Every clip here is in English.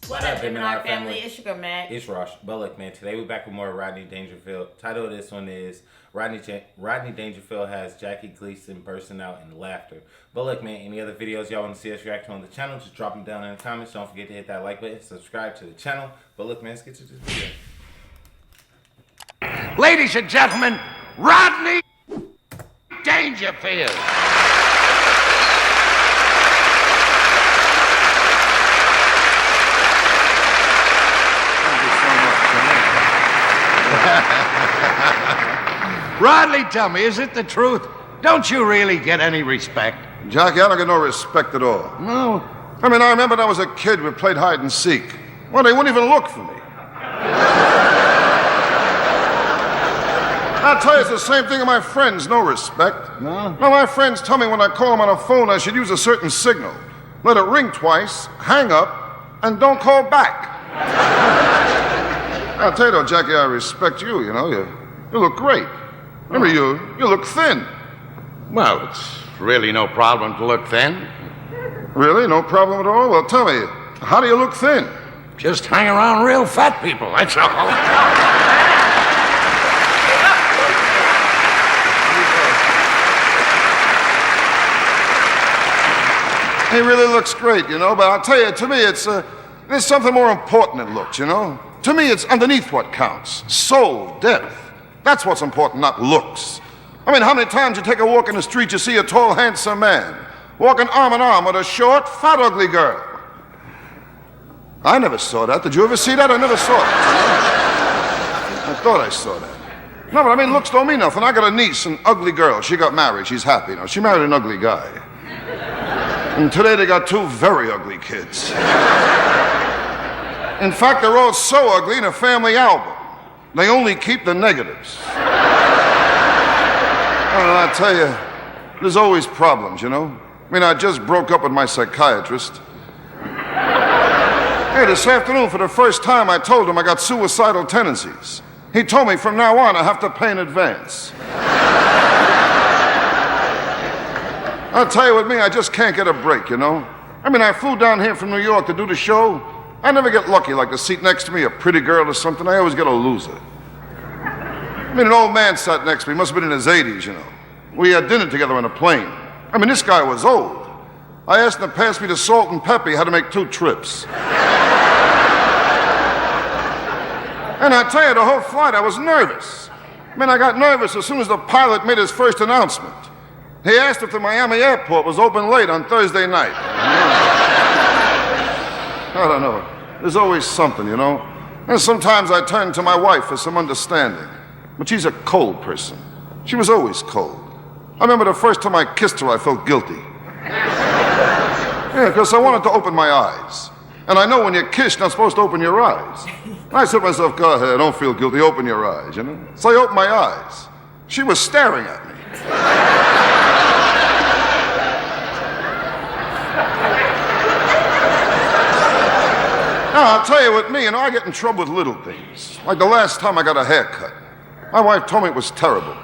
What up, Magg&R family? It's your girl, Magg. It's Rosh. But look, man, today we're back with more Rodney Dangerfield. Title of this one is Rodney Dangerfield has Jackie Gleason bursting out in laughter. But look, man, any other videos y'all want to see us react to on the channel, just drop them down in the comments. Don't forget to hit that like button, subscribe to the channel. But look, man, let's get to this video. Ladies and gentlemen, Rodney Dangerfield. Rodney, tell me, is it the truth? Don't you really get any respect? Jackie, I don't get no respect at all. No. I mean, I remember when I was a kid, we played hide and seek. Well, they wouldn't even look for me. I'll tell you, it's the same thing with my friends, no respect. No? No, my friends tell me when I call them on a phone, I should use a certain signal. Let it ring twice, hang up, and don't call back. I'll tell you though, Jackie, I respect you, you know. You look great. Remember, you look thin. Well, it's really no problem to look thin. Really? No problem at all? Well, tell me, how do you look thin? Just hang around real fat people, that's all. He really looks great, you know, but I'll tell you, to me, there's something more important than looks, you know? To me, it's underneath what counts. Soul, depth. That's what's important, not looks. I mean, how many times you take a walk in the street, you see a tall, handsome man walking arm in arm with a short, fat, ugly girl. I never saw that. Did you ever see that? I never saw it. I thought I saw that. No, but I mean, looks don't mean nothing. I got a niece, an ugly girl. She got married. She's happy, you know. She married an ugly guy. And today they got two very ugly kids. In fact, they're all so ugly in a family album. They only keep the negatives. Well, I tell you, there's always problems, you know? I mean, I just broke up with my psychiatrist. Hey, this afternoon, for the first time, I told him I got suicidal tendencies. He told me from now on I have to pay in advance. I'll tell you, with me, I just can't get a break, you know? I mean, I flew down here from New York to do the show. I never get lucky, like the seat next to me, a pretty girl or something. I always get a loser. I mean, an old man sat next to me. He must have been in his 80s, you know. We had dinner together on a plane. I mean, this guy was old. I asked him to pass me the salt and pepper. He had to make 2 trips. And I tell you, the whole flight, I was nervous. I mean, I got nervous as soon as the pilot made his first announcement. He asked if the Miami airport was open late on Thursday night. I don't know. There's always something, you know. And sometimes I turn to my wife for some understanding. But she's a cold person. She was always cold. I remember the first time I kissed her, I felt guilty. Yeah, because I wanted to open my eyes. And I know when you kiss, you're not supposed to open your eyes. And I said to myself, go ahead, don't feel guilty, open your eyes, you know. So I opened my eyes. She was staring at me. Now, I'll tell you, with me, you know, I get in trouble with little things. Like the last time I got a haircut. My wife told me it was terrible.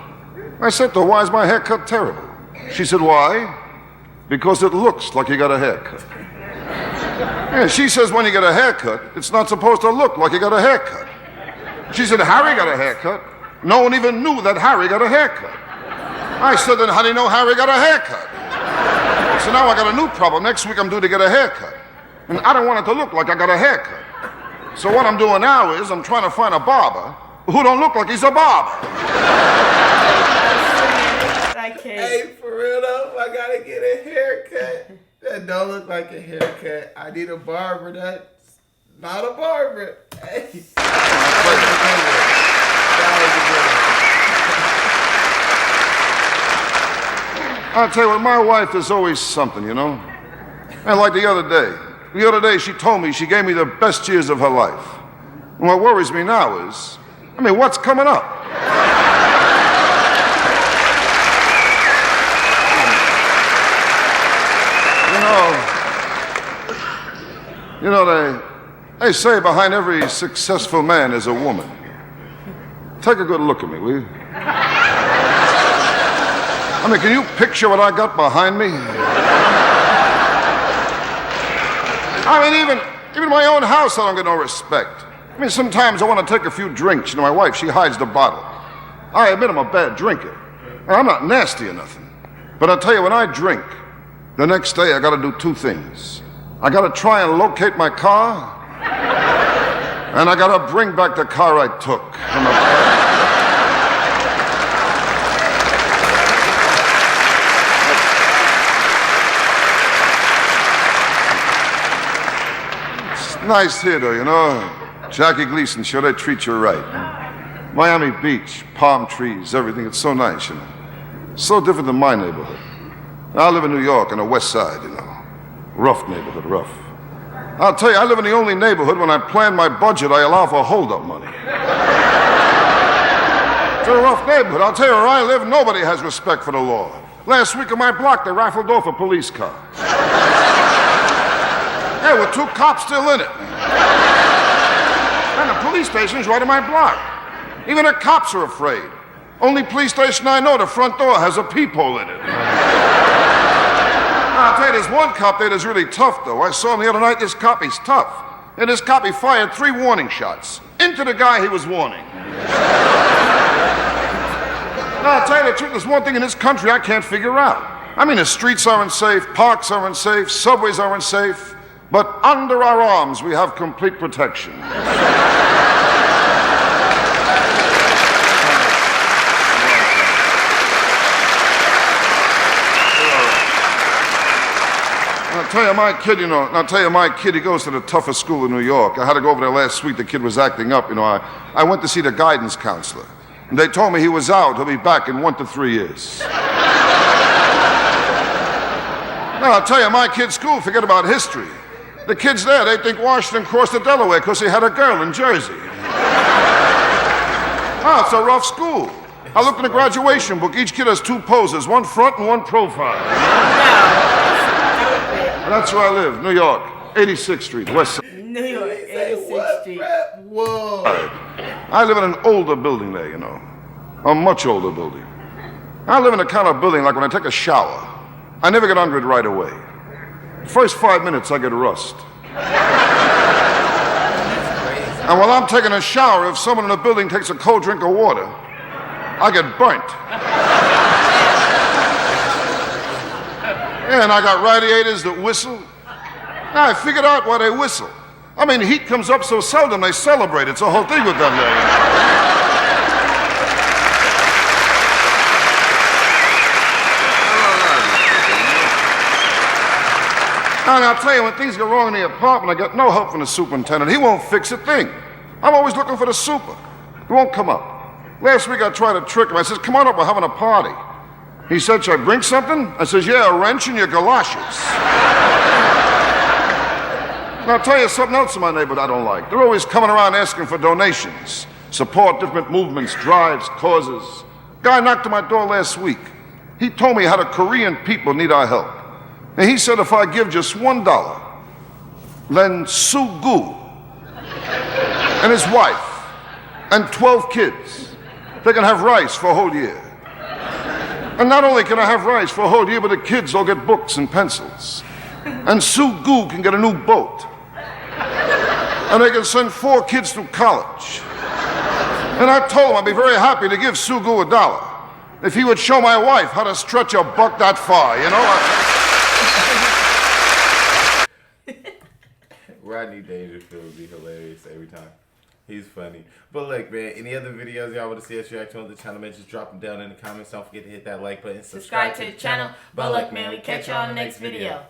I said to her, why is my haircut terrible? She said, why? Because it looks like you got a haircut. Yeah, she says when you get a haircut, it's not supposed to look like you got a haircut. She said, Harry got a haircut. No one even knew that Harry got a haircut. I said, then how do you know Harry got a haircut? So now I got a new problem. Next week I'm due to get a haircut. And I don't want it to look like I got a haircut. So what I'm doing now is I'm trying to find a barber who don't look like he's a barber. I can't. Hey, for real though, I gotta get a haircut. That don't look like a haircut. I need a barber that's not a barber. Hey. I'll tell you what, my wife is always something, you know? And like the other day she told me she gave me the best years of her life. And what worries me now is, I mean, what's coming up? You know, they say behind every successful man is a woman. Take a good look at me, will you? I mean, can you picture what I got behind me? I mean, even my own house, I don't get no respect. I mean, sometimes I want to take a few drinks. You know, my wife, she hides the bottle. I admit I'm a bad drinker. I'm not nasty or nothing. But I'll tell you, when I drink, the next day I got to do two things. I got to try and locate my car, and I got to bring back the car I took from the nice here, though, you know. Jackie Gleason, sure they treat you right. Miami Beach, palm trees, everything. It's so nice, you know. So different than my neighborhood. I live in New York on the west side, you know. Rough neighborhood, rough. I'll tell you, I live in the only neighborhood when I plan my budget, I allow for hold-up money. It's a rough neighborhood. I'll tell you, where I live, nobody has respect for the law. Last week on my block, they rifled off a police car. Hey, with two cops still in it. And the police station's right on my block. Even the cops are afraid. Only police station I know, the front door has a peephole in it. I'll tell you, there's one cop there that's really tough, though. I saw him the other night. This cop, he's tough. And this cop, he fired 3 warning shots into the guy he was warning. Now, I'll tell you the truth, there's one thing in this country I can't figure out. I mean, the streets are unsafe, parks are unsafe, subways are unsafe. But under our arms, we have complete protection. I'll tell you, my kid, he goes to the toughest school in New York. I had to go over there last week. The kid was acting up. You know, I went to see the guidance counselor. And they told me he was out. He'll be back in 1 to 3 years. Now, I'll tell you, my kid's school, forget about history. The kids there, they think Washington crossed the Delaware because he had a girl in Jersey. Oh, it's a rough school. I looked in the graduation book. Each kid has 2 poses, one front and one profile. That's where I live, New York, 86th Street, West Side. New York, 86th Street. Whoa. I live in an older building there, you know. A much older building. I live in a kind of building like when I take a shower, I never get under it right away. First 5 minutes, I get rust. And while I'm taking a shower, if someone in the building takes a cold drink of water, I get burnt. Yeah, and I got radiators that whistle. Now, I figured out why they whistle. I mean, heat comes up so seldom, they celebrate. It's a whole thing with them there. And I'll tell you, when things go wrong in the apartment, I get no help from the superintendent. He won't fix a thing. I'm always looking for the super. He won't come up. Last week I tried to trick him. I said, come on up, we're having a party. He said, should I bring something? I says, yeah, a wrench and your galoshes. Now, I'll tell you something else in my neighborhood I don't like. They're always coming around asking for donations, support different movements, drives, causes. Guy knocked on my door last week. He told me how the Korean people need our help. And he said if I give just $1, then Sugu and his wife and 12 kids, they can have rice for a whole year. And not only can I have rice for a whole year, but the kids all get books and pencils. And Sugu can get a new boat. And they can send 4 kids to college. And I told him I'd be very happy to give Sugu $1 if he would show my wife how to stretch a buck that far, you know? Rodney Dangerfield would be hilarious every time. He's funny. But look, man, any other videos y'all want to see us react to on the channel, man, just drop them down in the comments. Don't forget to hit that like button, Subscribe to the channel. But look, man, we catch y'all on the next video.